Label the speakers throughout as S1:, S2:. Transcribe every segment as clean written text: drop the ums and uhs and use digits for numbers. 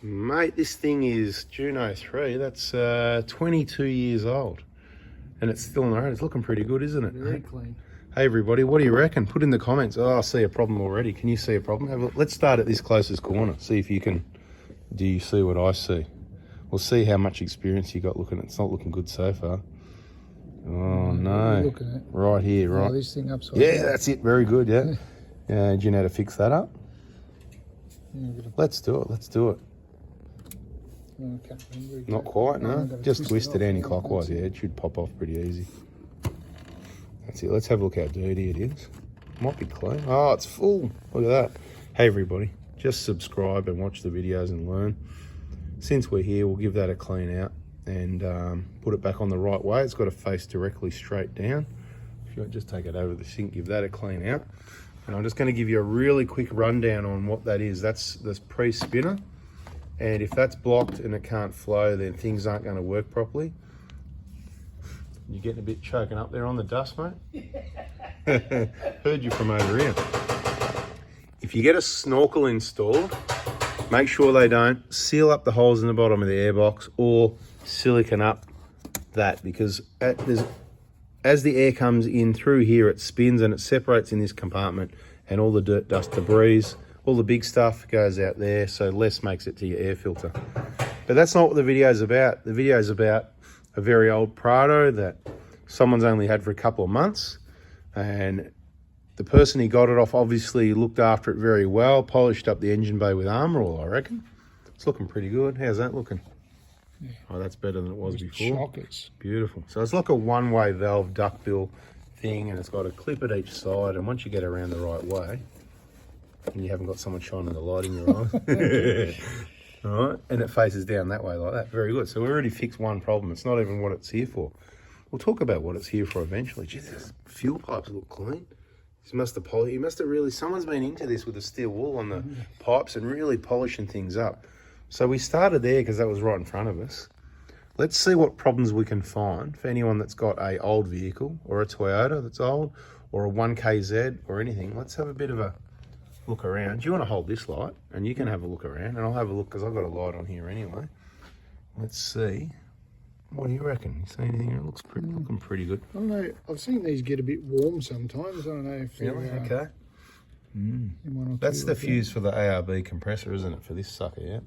S1: Mate, this thing is June 03. That's 22 years old. And it's still on the road. It's looking pretty good, isn't it?
S2: Very clean.
S1: Hey everybody, what do you reckon? Put in the comments. Oh, I see a problem already. Can you see a problem? Let's start at this closest corner. See if you can. Do you see what I see? We'll see how much experience you got looking at. It's not looking good so far. Oh no.
S2: Looking at
S1: Right here, right.
S2: this thing upside
S1: Yeah,
S2: down.
S1: that's it. Very good, yeah. Do you know how to fix that up?
S2: Yeah,
S1: Let's do it. Let's do it. Not quite, no. Just twist it anti-clockwise. Yeah, it should pop off pretty easy. That's it. Let's have a look how dirty it is. Might be clean. Oh, it's full. Look at that. Hey, everybody. Just subscribe and watch the videos and learn. Since we're here, we'll give that a clean out and put it back on the right way. It's got to face directly straight down. If you just take it over the sink, give that a clean out. And I'm just going to give you a really quick rundown on what that is. That's this pre-spinner. And if that's blocked and it can't flow, then things aren't going to work properly. You're getting a bit choking up there on the dust, mate. Heard you from over here. If you get a snorkel installed, make sure they don't seal up the holes in the bottom of the airbox or silicon up that, because as the air comes in through here, it spins and it separates in this compartment, and all the dirt, dust, debris, all the big stuff goes out there, so less makes it to your air filter. But that's not what the video is about. The video is about a very old Prado that someone's only had for a couple of months, and the person he got it off obviously looked after it very well, polished up the engine bay with Armor All, I reckon. It's looking pretty good. How's that looking?
S2: Yeah.
S1: Oh, that's better than it was before.
S2: Shockers.
S1: Beautiful. So it's like a one-way valve duckbill thing, and it's got a clip at each side, and once you get around the right way, and you haven't got someone shining the light in your eyes. All right, and it faces down that way like that. Very good. So we already fixed one problem. It's not even what it's here for. We'll talk about what it's here for eventually. Geez, these fuel pipes look clean. You must have really, someone's been into this with a steel wool on the pipes and really polishing things up. So we started there because that was right in front of us. Let's see what problems we can find for anyone that's got a old vehicle or a Toyota that's old or a 1KZ or anything. Let's have a bit of a look around. Do you want to hold this light? And you can have a look around, and I'll have a look because I've got a light on here anyway. Let's see. What do you reckon? You see anything? It looks looking pretty good.
S2: I don't know. I've seen these get a bit warm sometimes. I don't know if
S1: Really? Okay.
S2: That's
S1: the fuse for the ARB compressor, isn't it? For this sucker, yeah?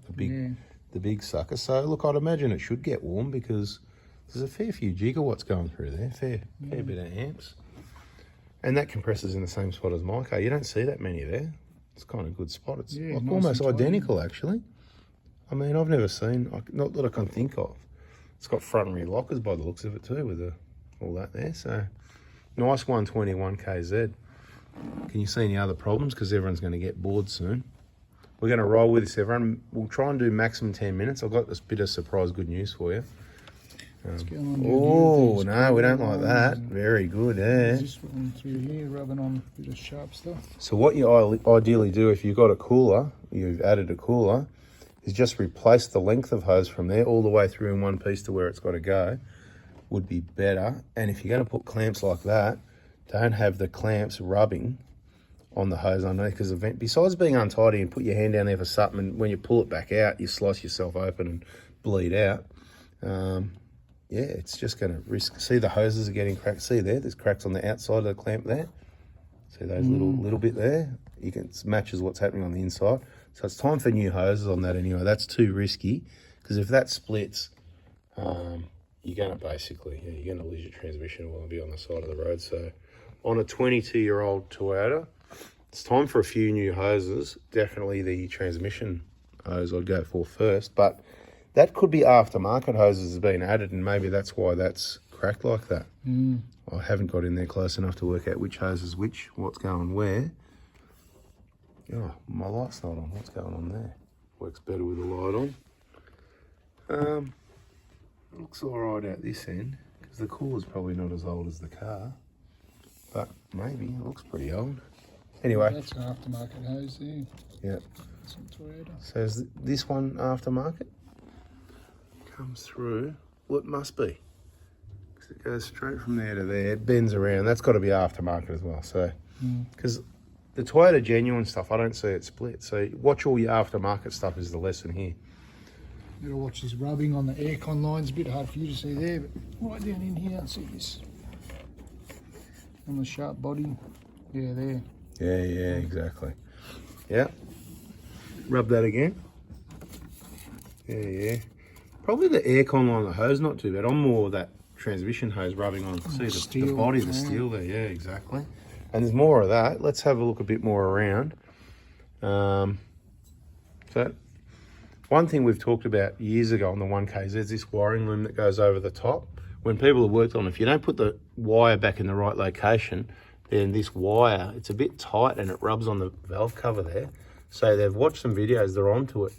S1: The big sucker. So look, I'd imagine it should get warm because there's a fair few gigawatts going through there. Fair bit of amps. And that compressor's in the same spot as my car. You don't see that many there. It's kind of a good spot. It's like
S2: nice
S1: almost
S2: and
S1: identical, actually. I mean, I've never seen, not that I can think of. It's got front and rear lockers by the looks of it too, with all that there. So nice 121 KZ. Can you see any other problems? Because everyone's going to get bored soon. We're going to roll with this, everyone. We'll try and do maximum 10 minutes. I've got this bit of surprise good news for you. Oh, no, we don't like that. Very good, eh?
S2: Just going through here, rubbing on a bit of sharp stuff.
S1: So what you ideally do if you've got a cooler, you've added a cooler, is just replace the length of hose from there all the way through in one piece to where it's got to go. Would be better. And if you're going to put clamps like that, don't have the clamps rubbing on the hose underneath, because besides being untidy and put your hand down there for something, and when you pull it back out, you slice yourself open and bleed out. Yeah, it's just going to risk. See, the hoses are getting cracked. See there, there's cracks on the outside of the clamp there. See those little bit there? You can, it matches what's happening on the inside. So it's time for new hoses on that anyway. That's too risky, because if that splits, you're going to lose your transmission and will be on the side of the road. So on a 22-year-old Toyota, it's time for a few new hoses. Definitely the transmission hose I'd go for first, but that could be aftermarket hoses have been added, and maybe that's why that's cracked like that. I haven't got in there close enough to work out which hose is which, what's going where. Oh, my light's not on. What's going on there? Works better with the light on. Looks all right out this end, because the cooler's probably not as old as the car, but maybe it looks pretty old. Anyway.
S2: That's an aftermarket hose there.
S1: Yeah.
S2: Some Toyota.
S1: So is this one aftermarket? Comes through. Well, it must be, because it goes straight from there to there. It bends around. That's got to be aftermarket as well. So, because the Toyota genuine stuff, I don't see it split. So watch all your aftermarket stuff is the lesson here.
S2: Gotta watch this rubbing on the aircon lines. A bit hard for you to see there, but right down in here, see this on the sharp body. Yeah, there.
S1: Yeah, exactly. Yeah. Rub that again. Yeah. Probably the aircon line of the hose, not too bad. I'm more of that transmission hose rubbing on. See the
S2: steel,
S1: body of the steel there. Yeah, exactly. And there's more of that. Let's have a look a bit more around. So one thing we've talked about years ago on the 1Ks, there's this wiring loom that goes over the top. When people have worked on, if you don't put the wire back in the right location, then this wire, it's a bit tight and it rubs on the valve cover there. So they've watched some videos, they're onto it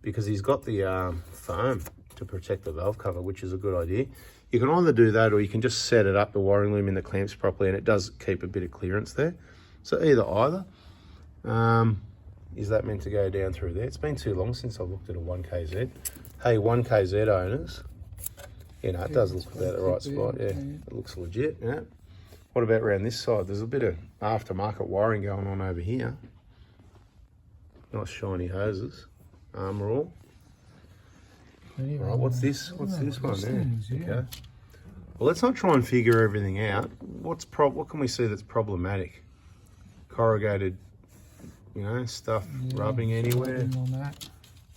S1: because he's got the foam to protect the valve cover, which is a good idea. You can either do that or you can just set it up, the wiring loom in the clamps properly, and it does keep a bit of clearance there. So either. Is that meant to go down through there? It's been too long since I've looked at a 1KZ. Hey, 1KZ owners, you know, it does look about the right spot. Yeah, it looks legit. Yeah. What about around this side? There's a bit of aftermarket wiring going on over here. Nice shiny hoses. Armor all. Right, what's this? What's this one there? Okay. Well, let's not try and figure everything out. What can we see that's problematic? Corrugated, you know, stuff rubbing anywhere.
S2: On that.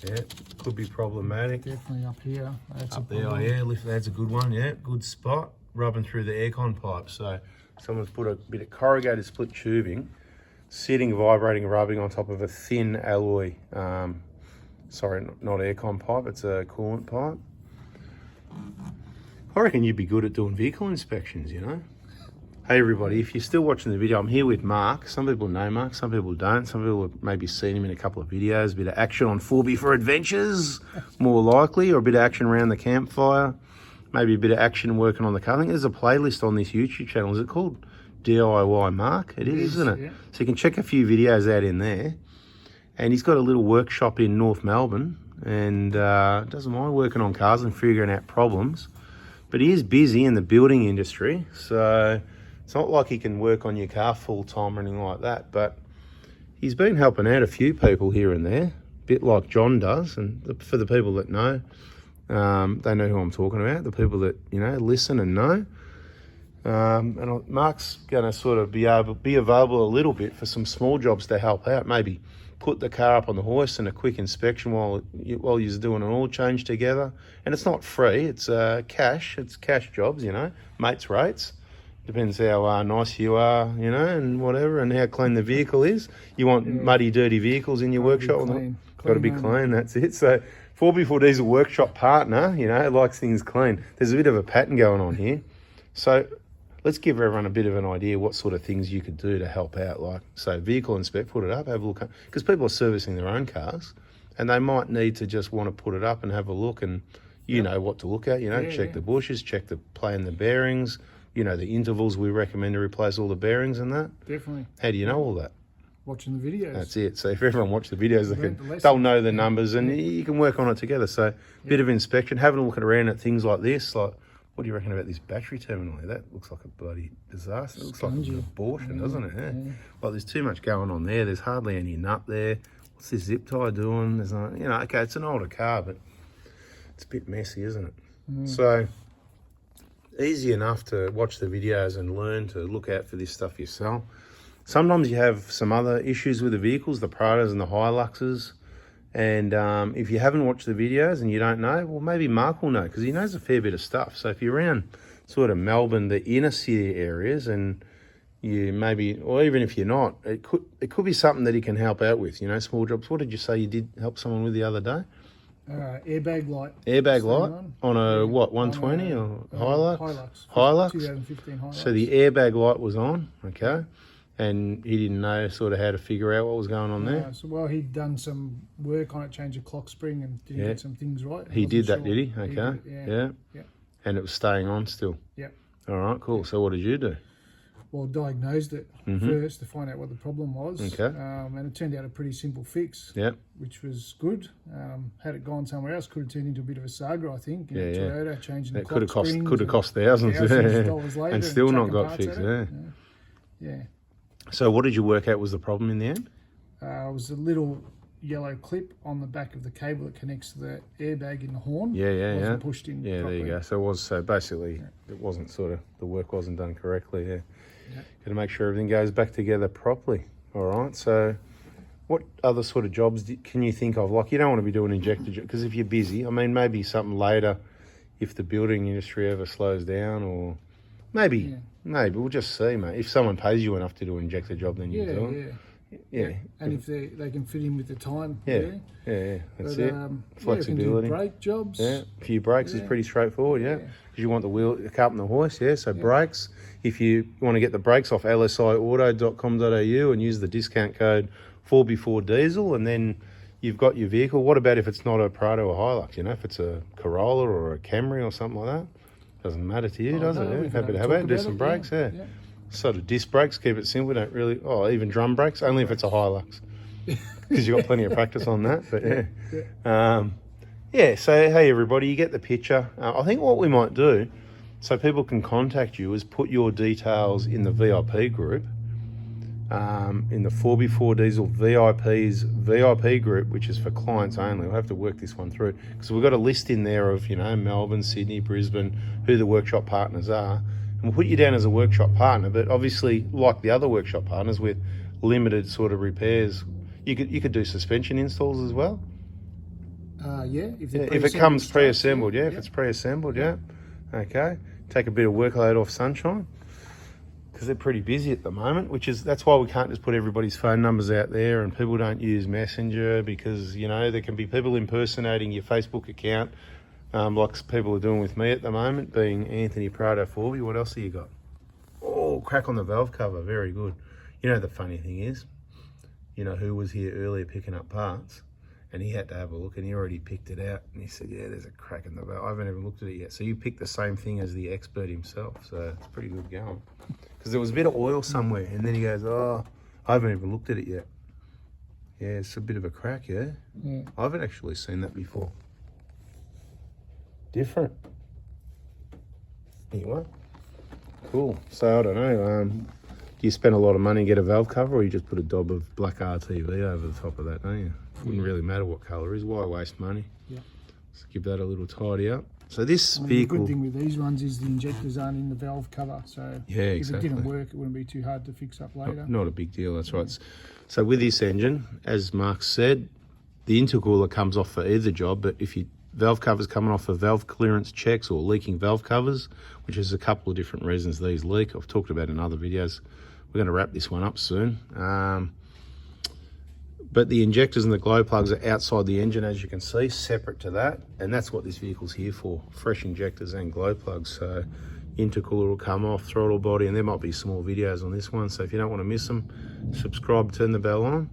S1: Yeah, could be problematic.
S2: Definitely up here. That's
S1: up there, oh yeah, that's a good one. Yeah, good spot. Rubbing through the aircon pipe. So someone's put a bit of corrugated split tubing, sitting, vibrating, rubbing on top of a thin alloy. Sorry, not aircon pipe. It's a coolant pipe. I reckon you'd be good at doing vehicle inspections, you know. Hey everybody, if you're still watching the video, I'm here with Mark. Some people know Mark, some people don't. Some people have maybe seen him in a couple of videos. A bit of action on 4B4 Adventures, more likely, or a bit of action around the campfire. Maybe a bit of action working on the car. I think there's a playlist on this YouTube channel. Is it called DIY Mark? It is, isn't it? Yeah. So you can check a few videos out in there. And he's got a little workshop in North Melbourne and doesn't mind working on cars and figuring out problems. But he is busy in the building industry, so it's not like he can work on your car full time or anything like that. But he's been helping out a few people here and there, a bit like John does. And for the people that know, they know who I'm talking about. The people that, you know, listen and know. And Mark's going to sort of be available a little bit for some small jobs to help out. Maybe put the car up on the hoist and a quick inspection while you're doing an oil change together. And it's not free, it's cash. It's cash jobs, you know, mates rates. Depends how nice you are, you know, and whatever, and how clean the vehicle is. You want muddy, dirty vehicles in your workshop? Got to be clean, that's it. So 4B4D is a workshop partner, you know, likes things clean. There's a bit of a pattern going on here. So let's give everyone a bit of an idea what sort of things you could do to help out. Like, say, vehicle inspect, put it up, have a look. Because people are servicing their own cars and they might need to just want to put it up and have a look, and you know what to look at, you know, check the bushes, check the play in the bearings, you know, the intervals we recommend to replace all the bearings and that.
S2: Definitely.
S1: How do you know all that?
S2: Watching the videos.
S1: That's it. So if everyone watch the videos, they'll know the numbers and you can work on it together. So a bit of inspection, having a look around at things like this, like, what do you reckon about this battery terminal here? That looks like a bloody disaster. It looks like an abortion, doesn't it? Yeah. Well, there's too much going on there. There's hardly any nut there. What's this zip tie doing? There's no, you know, okay, it's an older car, but it's a bit messy, isn't it? So easy enough to watch the videos and learn to look out for this stuff yourself. Sometimes you have some other issues with the vehicles, the Pradas and the Hiluxes. And if you haven't watched the videos and you don't know, well, maybe Mark will know because he knows a fair bit of stuff. So if you're around sort of Melbourne, the inner city areas, and you maybe, or even if you're not, it could be something that he can help out with, you know, small jobs. What did you say you did help someone with the other day?
S2: Airbag light.
S1: Airbag light on a, what, 120 or Hilux?
S2: Hilux. 2015 Hilux.
S1: So the airbag light was on, okay. And he didn't know sort of how to figure out what was going on there?
S2: So, well, he'd done some work on it, changed a clock spring and didn't get some things right.
S1: He did that, did he? Okay. Yeah. And it was staying on still?
S2: Yeah.
S1: All right, cool. So what did you do?
S2: Well, diagnosed it first to find out what the problem was.
S1: Okay.
S2: And it turned out a pretty simple fix, which was good. Had it gone somewhere else, could have turned into a bit of a saga, I think. You know, Toyota changing the clock springs.
S1: Could have cost thousands
S2: dollars later
S1: and still not got fixed,
S2: Yeah.
S1: So what did you work out was the problem in the end?
S2: It was a little yellow clip on the back of the cable that connects to the airbag in the horn.
S1: Yeah.
S2: Wasn't pushed in
S1: Yeah,
S2: properly.
S1: there you go. So it was, so basically it wasn't sort of, the work wasn't done correctly, yeah. Got to make sure everything goes back together properly. All right, so what other sort of jobs can you think of? Like, you don't want to be doing injector jobs, because if you're busy, I mean, maybe something later if the building industry ever slows down, or maybe we'll just see, mate. If someone pays you enough to do an injector job, then you do it. Yeah.
S2: And if they can fit in with the time.
S1: Yeah, that's it. Flexibility.
S2: You can do brake jobs.
S1: Yeah, a few brakes is pretty straightforward, because you want the wheel, the cup and the hoist, so brakes. If you want to get the brakes off lsiauto.com.au and use the discount code 4B4 diesel, and then you've got your vehicle. What about if it's not a Prado or Hilux? You know, if it's a Corolla or a Camry or something like that? Doesn't matter to you, does it? Yeah? Happy to have it. Do some brakes, Sort of disc brakes, keep it simple. Don't really, even drum brakes, only if it's a Hilux, because you've got plenty of practice on that. But so hey everybody, you get the picture. I think what we might do, so people can contact you, is put your details in the VIP group, in the 4B4 Diesel VIP's VIP group, which is for clients only. We'll have to work this one through, because we've got a list in there of, Melbourne, Sydney, Brisbane, who the workshop partners are. And we'll put you down as a workshop partner, but obviously, like the other workshop partners with limited sort of repairs, you could do suspension installs as well.
S2: If
S1: it comes pre-assembled, if it's pre-assembled, okay. Take a bit of workload off Sunshine, because they're pretty busy at the moment, that's why we can't just put everybody's phone numbers out there, and people don't use Messenger, because, there can be people impersonating your Facebook account, like people are doing with me at the moment, being Anthony Prado Forby. What else have you got? Oh, crack on the valve cover, very good. The funny thing is, who was here earlier picking up parts, and he had to have a look, and he already picked it out, and he said, there's a crack in the valve. I haven't even looked at it yet. So you picked the same thing as the expert himself, so it's pretty good going. Because there was a bit of oil somewhere, and then he goes, I haven't even looked at it yet. Yeah, it's a bit of a crack, I haven't actually seen that before. Different. Anyway, cool. So I don't know, do you spend a lot of money and get a valve cover, or you just put a daub of black RTV over the top of that, don't you? Wouldn't really matter what colour it is. Why waste money? Let's give that a little tidy up. So this vehicle...
S2: The good thing with these ones is the injectors aren't in the valve cover, so if it didn't work, it wouldn't be too hard to fix up later.
S1: Not a big deal, that's right. So with this engine, as Mark said, the intercooler comes off for either job, but if you valve covers coming off for valve clearance checks or leaking valve covers, which is a couple of different reasons these leak. I've talked about in other videos. We're going to wrap this one up soon. But the injectors and the glow plugs are outside the engine, as you can see, separate to that. And that's what this vehicle's here for, fresh injectors and glow plugs. So intercooler will come off, throttle body, and there might be some more videos on this one. So if you don't want to miss them, subscribe, turn the bell on.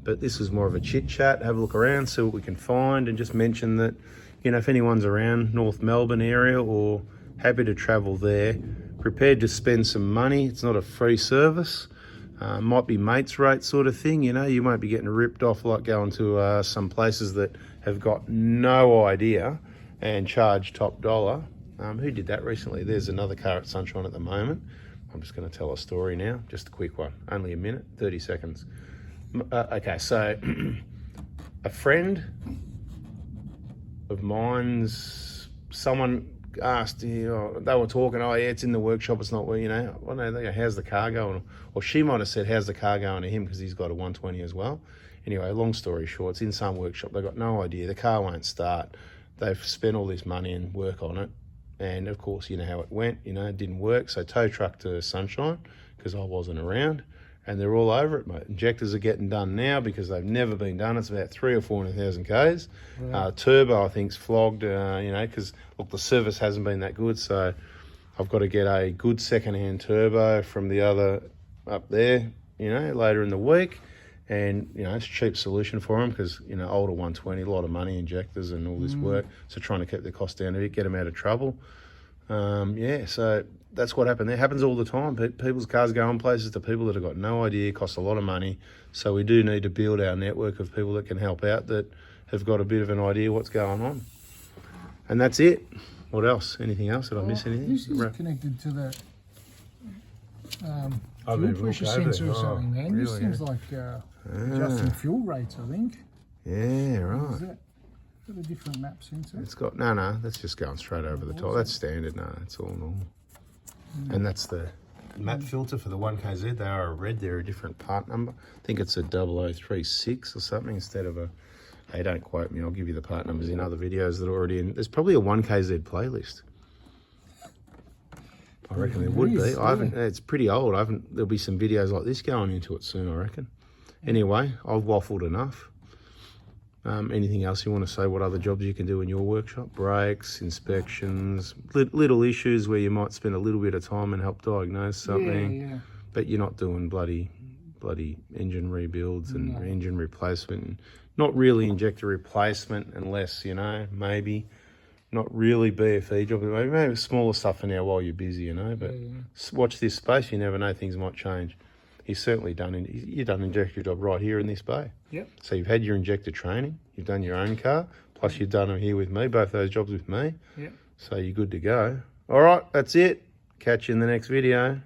S1: But this is more of a chit chat, have a look around, see what we can find, and just mention that, if anyone's around North Melbourne area or happy to travel there, prepared to spend some money. It's not a free service. Might be mates rate sort of thing, you might be getting ripped off, like going to some places that have got no idea and charge top dollar. Who did that recently? There's another car at Sunshine at the moment. I'm just going to tell a story now, just a quick one, only a minute, 30 seconds. Okay, so a friend of mine's, someone asked, they were talking, it's in the workshop, it's not where, well, no, they go, how's the car going? Or she might have said, how's the car going to him, because he's got a 120 as well. Anyway, long story short, it's in some workshop, they've got no idea, the car won't start. They've spent all this money and work on it, and of course, you know how it went, it didn't work, so tow truck to Sunshine, because I wasn't around, and they're all over it, mate. Injectors are getting done now because they've never been done. It's about 300,000 or 400,000 Ks. Turbo, I think, is flogged, because, look, the service hasn't been that good, so I've got to get a good second-hand turbo from the other up there, later in the week. And, it's a cheap solution for them because, older 120, a lot of money, injectors and all this work. So trying to keep the cost down a bit, get them out of trouble. So that's what happened. It happens all the time. People's cars go on places to people that have got no idea, cost a lot of money. So we do need to build our network of people that can help out, that have got a bit of an idea what's going on. And that's it. What else? Anything else? Did I miss anything?
S2: This is connected to the fuel pressure sensor or something, man. Really, this seems like adjusting fuel rates, I think.
S1: Yeah,
S2: What is
S1: right.
S2: that? Got a different map sensor.
S1: It's got, no, that's just going straight over the top. That's standard, no, it's all normal. And that's the map filter for the 1KZ. They are a red, they're a different part number. I think it's a 0036 or something instead of a, hey, don't quote me, I'll give you the part numbers in other videos that are already in. There's probably a 1KZ playlist. I reckon there would be. I haven't, it's pretty old. There'll be some videos like this going into it soon, I reckon. Anyway, I've waffled enough. Anything else you want to say? What other jobs you can do in your workshop? Brakes, inspections, little issues where you might spend a little bit of time and help diagnose something.
S2: Yeah.
S1: But you're not doing bloody engine rebuilds and engine replacement. Not really injector replacement unless, you know, maybe not really BFE job. Maybe smaller stuff for now while you're busy, you know. But watch this space. You never know, things might change. You've certainly you've done injector job right here in this bay.
S2: Yep.
S1: So you've had your injector training, you've done your own car, plus you've done them here with me, both those jobs with me.
S2: Yep.
S1: So you're good to go. All right, that's it. Catch you in the next video.